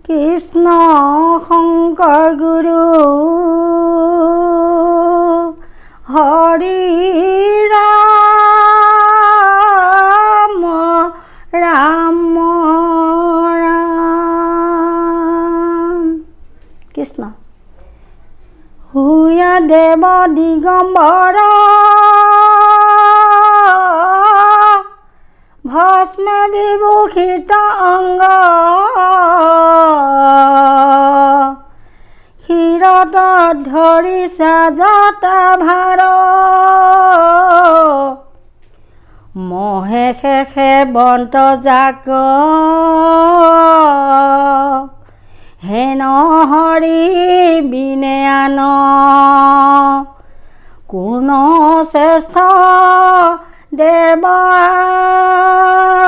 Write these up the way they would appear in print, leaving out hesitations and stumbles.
কৃষ্ণ শংকৰ গুৰু হৰি ৰাম ৰাম ৰাম। কৃষ্ণ হুয়া দেৱ দিগম্বৰ ভস্ম বিভূষিত অংগ শিৰত ধৰিছা জটা ভাৰ মহে শেষে বন্ত জাক হেন হৰি বিনে আন কোন শ্ৰেষ্ঠ দেৱ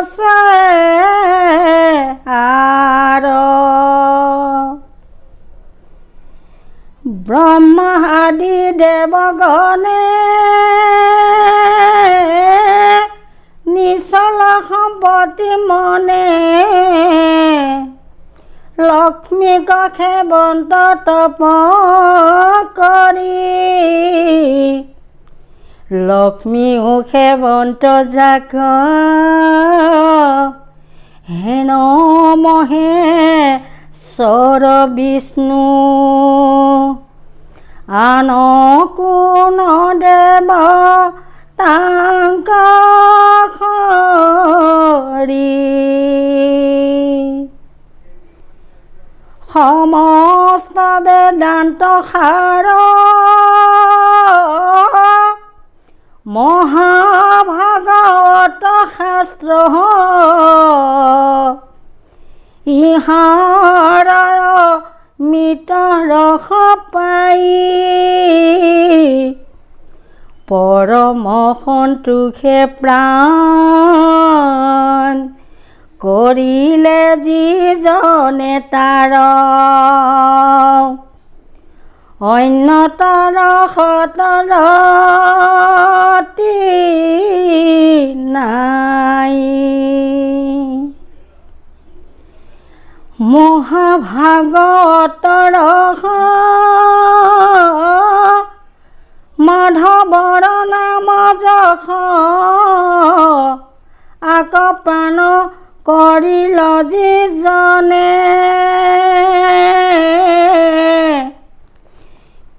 আছে আৰ ব্ৰহ্মা আদি দেৱগণে নিচল সম্পত্তি মনে লক্ষ্মী কষে বন্ত তপ কৰি লক্ষ্মী মুখে বন্ত জাক হেন মহে স্বৰ বিষ্ণু আন কোন দেৱ তাংক হৰি সমস্ত বেদান্ত সাৰ মহাভাগৱত শাস্ত্ৰ ইহাৰ মৃত ৰস পাই পৰম সন্তোষে প্ৰাণ কৰিলে যিজনে তাৰ অন্যতৰ সতৰতি নাই মহাভাগৱতৰ মাধৱৰ নাম যশ আক প্ৰাণ কৰিল যিজনে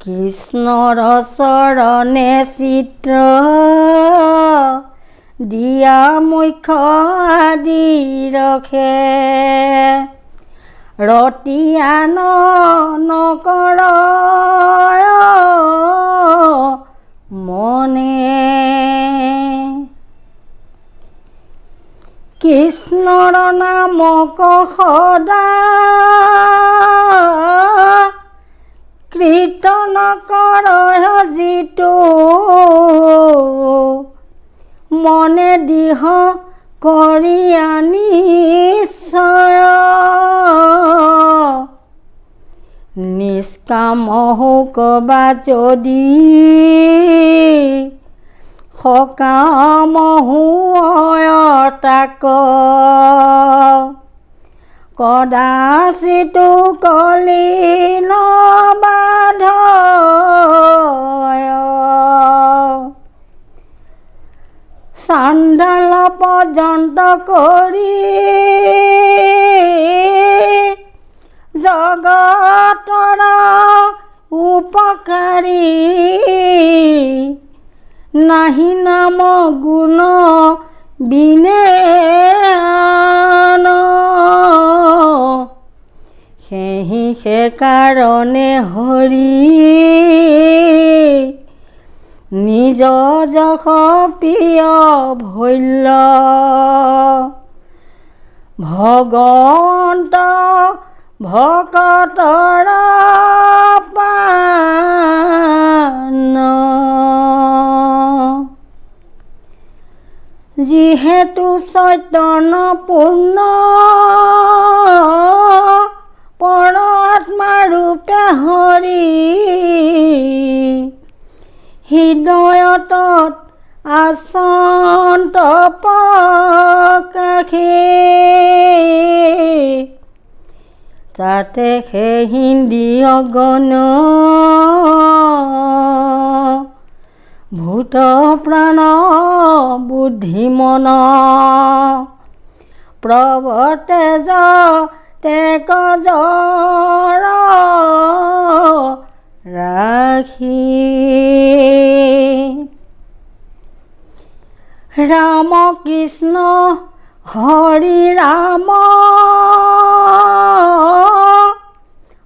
কৃষ্ণৰ চৰণে চিত্ৰ দিয়া মুখ্য আদি ৰখে ৰতিয়ান নকৰ মনে কৃষ্ণৰ নামক সদা কীৰ্তন কৰ যিটো মনে দিহ কৰি নিশ্চয় নিষ্কাম হোক বা যদি সকাম হয় তাক কদাচিতো কলি নবাধ চাণ্ডাল পৰ্যন্ত কৰি জগতৰ উপকাৰী নাহি নাম গুণ বিনে আন সেই কাৰণে হৰি নিজ যশ প্ৰিয় ভৈল্য ভগৱন্ত ভকতৰ প্ৰাণ যিহেতু চৈতন্য পূৰ্ণ পৰমাত্মা ৰূপে হৰি হৃদয়তত আসন্ত প্ৰকাশে তাতে সেই হিন্দী অগণ ভূত প্ৰাণ বুদ্ধিমন প্ৰৱতেজ তেকজৰ ৰাখি ৰাম কৃষ্ণ হৰি ৰাম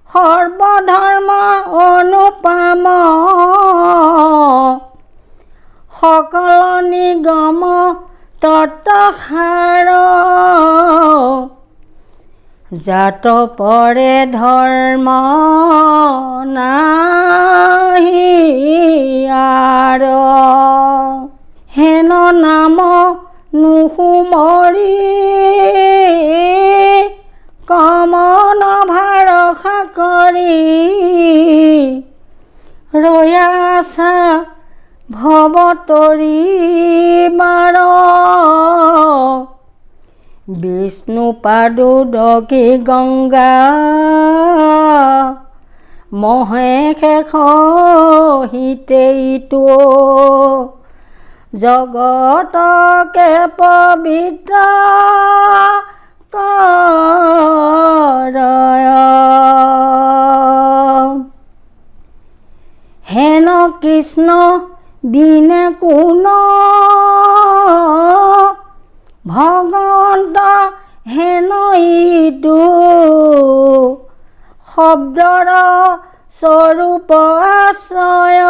সৰ্বধৰ্ম অনুপম সকল নিগম তত্ত্বসাৰ জাত পৰে ধৰ্ম নাহি আৰ হেন নাম নুসুমৰি কমন ভাৰসা কৰি ৰয়াছা ভৱতৰি বাৰ বিষ্ণু পাদুদকী গংগা মহেশ হিতেইটো জগতকে পবিত্ৰ কৰয় হেন কৃষ্ণ বিনে কোন ভগৱন্ত হেন ইটো শব্দৰ স্বৰূপ আশ্ৰয়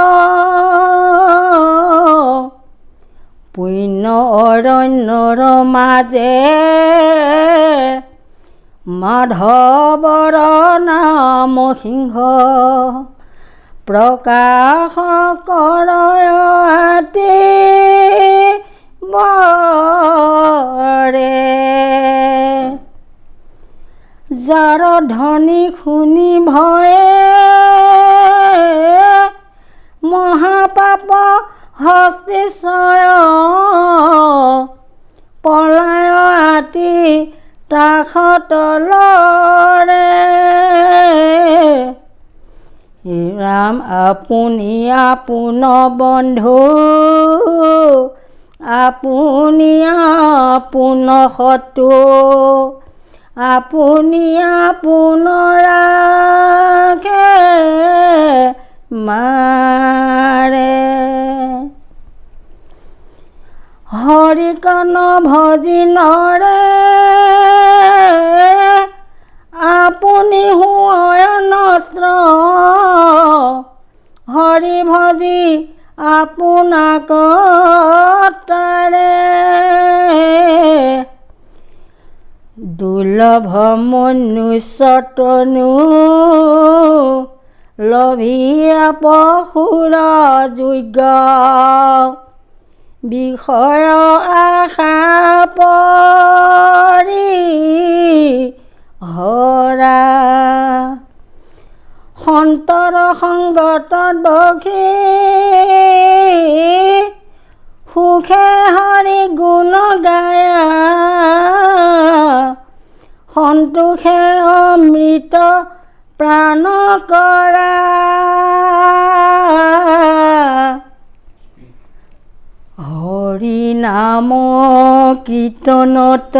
পুণ্য অৰণ্যৰ মাজে মাধৱৰ নাম সিংহ প্ৰকাশ কৰয় আতি বৰে যাৰ ধ্বনি শুনি ভয়ে মহাপাপ হস্তিশয় পলায় আতি তাখতলৰে ৰাম আপুনি আপোন বন্ধু আপুনি আপোন শত্ৰু আপুনি আপোন ৰাখে মাৰে হৰিকন ভজি নৰে আপুনি হুয়নস্ত্ৰ হৰি ভজি আপোনাক তাৰে দুৰ্লভ মনুষ্যতনু লভিয়া পশুৰ যোগ্য বিষয় আশা পৰি হৰা সন্তৰ সংগত বখি সুখে হৰি গুণ গায়া সন্তোষে অমৃত প্ৰাণ কৰা হৰি নাম কীৰ্তনত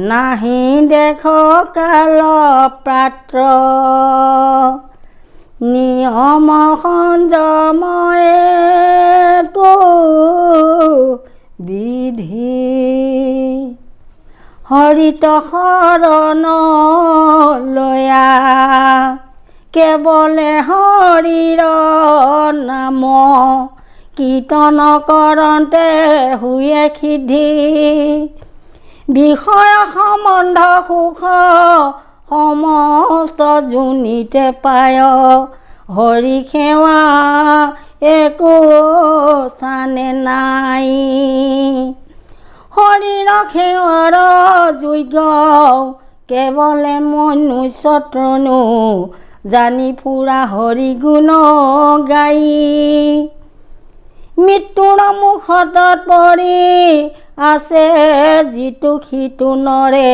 নাহি দেখ কাল পাত্ৰ নিয়ম সংযময়েতো বিধি হৰিত শৰণ লয়া কেৱলে হৰিৰ নাম কীৰ্তন কৰন্তে হুয়ে সিদ্ধি বিষয় সম্বন্ধ সুখ সমস্ত জুনিতে পায় হৰি সেৱা একো স্থানে নাই হৰিৰ সেৱাৰ যোগ্য কেৱলে মনুষ্যতনু জানি ফুৰা হৰি গুণ গাই মৃত্যুৰ মুখত পৰি আছে যিটো সিটো নৰে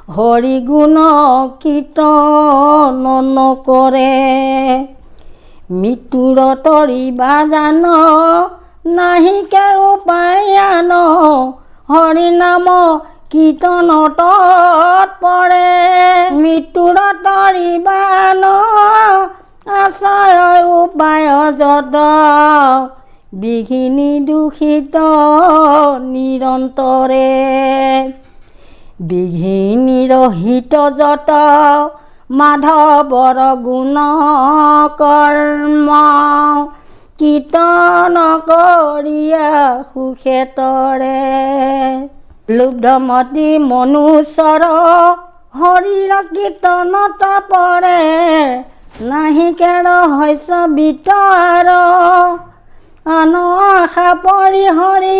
হৰি গুণ কীৰ্তন নকৰে মৃত্যুৰ তৰিবা জান নাহিকে উপায়ান হৰি নাম কীৰ্তন তৎপৰে মৃত্যুৰ তৰিবান আশ্ৰয় উপায় যত বিঘিনি দূষিত নিৰন্তৰে বিঘিনি ৰহিত যত মাধৱৰ গুণ কৰ্ম কীৰ্তন কৰিয়া সুখেতৰে লুব্ধমতি মনুষ্যৰ হৰিৰ কীৰ্তনত পৰে নাহিকে ৰহস্য বিতৰ আন আশা পৰিহৰি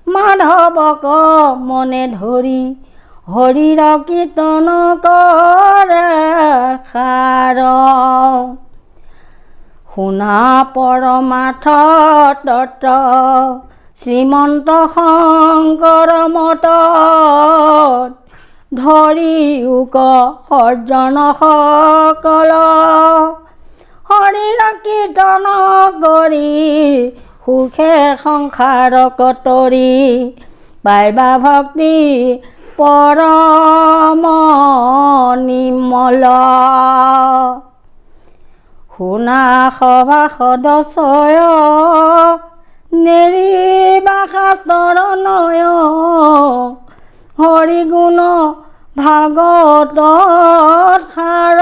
মাধৱক মনে ধৰি হৰিৰ কীৰ্তন কৰে সাৰ শুনা পৰমাৰ্থ তত্ত্ব শ্ৰীমন্ত শংকৰ মতত ধৰি উক সজ্জন সকল হৰিৰ কীৰ্তন কৰি সুখে সংসাৰ কতৰি পাইবা ভক্তি পৰম নিৰ্মল শুনা সভা সদস্য নেৰিবা শাস্ত্ৰৰ নয় হৰি গুণ ভাগৱত সাৰ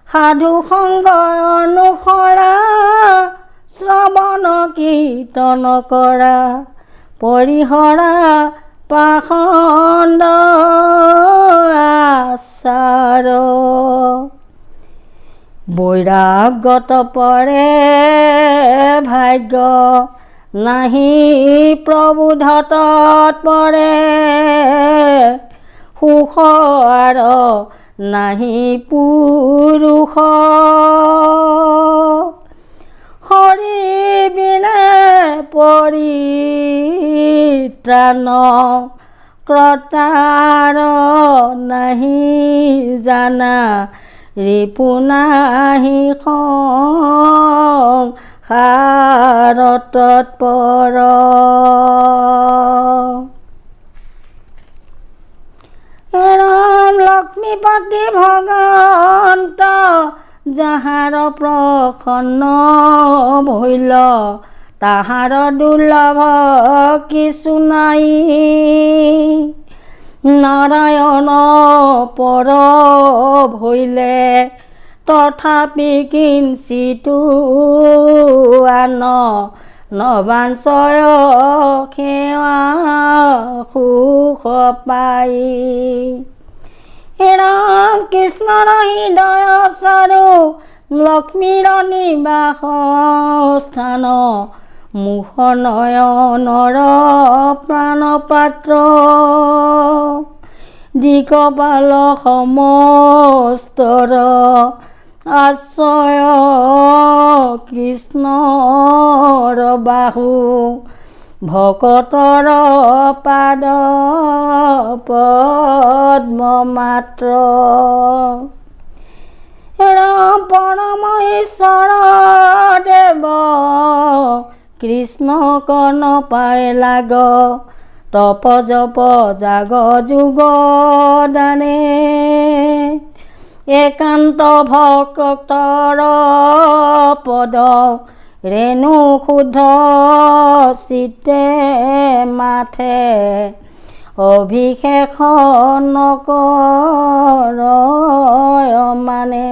সাধু সংগ অনুসৰা শ্ৰৱণ কীৰ্তন কৰা পৰিহৰা পাখণ্ড আচাৰ বৈৰাগ্যত পৰে ভাগ্য নাহি প্ৰবোধত পৰে সুখ আৰ নাহি পুৰুষ হৰি বিনে পৰিত্ৰাণ ক্ৰতাৰ নাহি জানা ৰিপুনাহি সংসাৰ তৎপৰ ৰাম লক্ষ্মীপতি ভগৱন্ত যাহাৰ প্ৰসন্ন ভৈল তাহাৰ দুৰ্লভ কিছু নাই নাৰায়ণ পৰ ভৈলে তথাপি কিঞ্চিতো আন নবাঞ্চয় সেৱা সুখ পাই ৰাম কৃষ্ণৰ হৃদয় চাৰু লক্ষ্মীৰ নিবাস স্থান মুখ নয়নৰ প্ৰাণ পাত্ৰ দিকপাল সমস্তৰ আশ্ৰয় কৃষ্ণৰ বাহু ভকতৰ পাদ পদ্ম মাত্ৰ ৰাম পৰম ঈশ্বৰ দেৱ কৃষ্ণ কৰ্ণ পাই লাগ তপ জপ জাগ যুগ দানে একান্ত ভক্তৰ পদ ৰেণু শুদ্ধ চিতে মাথে অভিষেক নকৰ মানে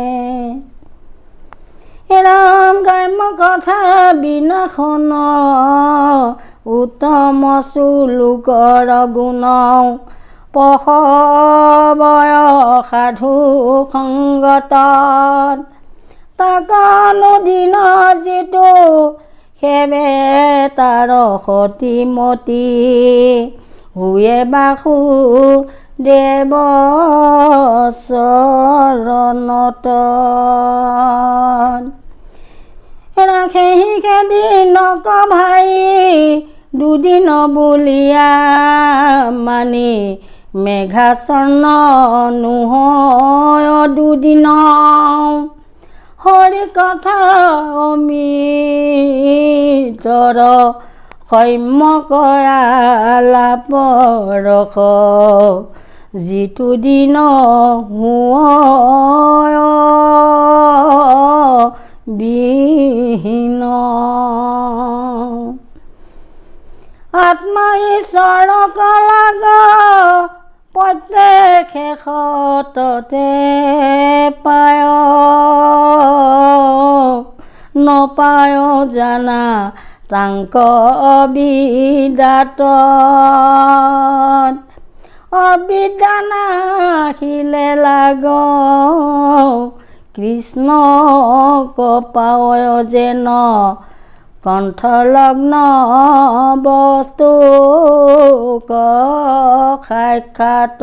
ৰাম গ্ৰাম্য কথা বিনাশন উত্তম চুলোকৰ গুণ পশবয় সাধু সংগত তাকানুদিন যিটো সেৱে তাৰ সতীমতী হুয়ে বাসু দেৱ চৰণত ৰাখেহি খেদি নক ভাই দুদিন বুলিয়া মানি মেঘাচ্ছন্ন নহয় দুদিন হৰি কথা অমিতৰ সৌম্য কৰা লাপৰস যিটো দিন বিহীন আত্মা ঈশ্বৰক লাগ প্ৰত্যেক শেষতে পায় নপায় জানা তাংক অবিদাত অবিদ্যা নাখিলে লাগ কৃষ্ণক পায় যেন কণ্ঠলগ্ন বস্তুক সাক্ষাৎ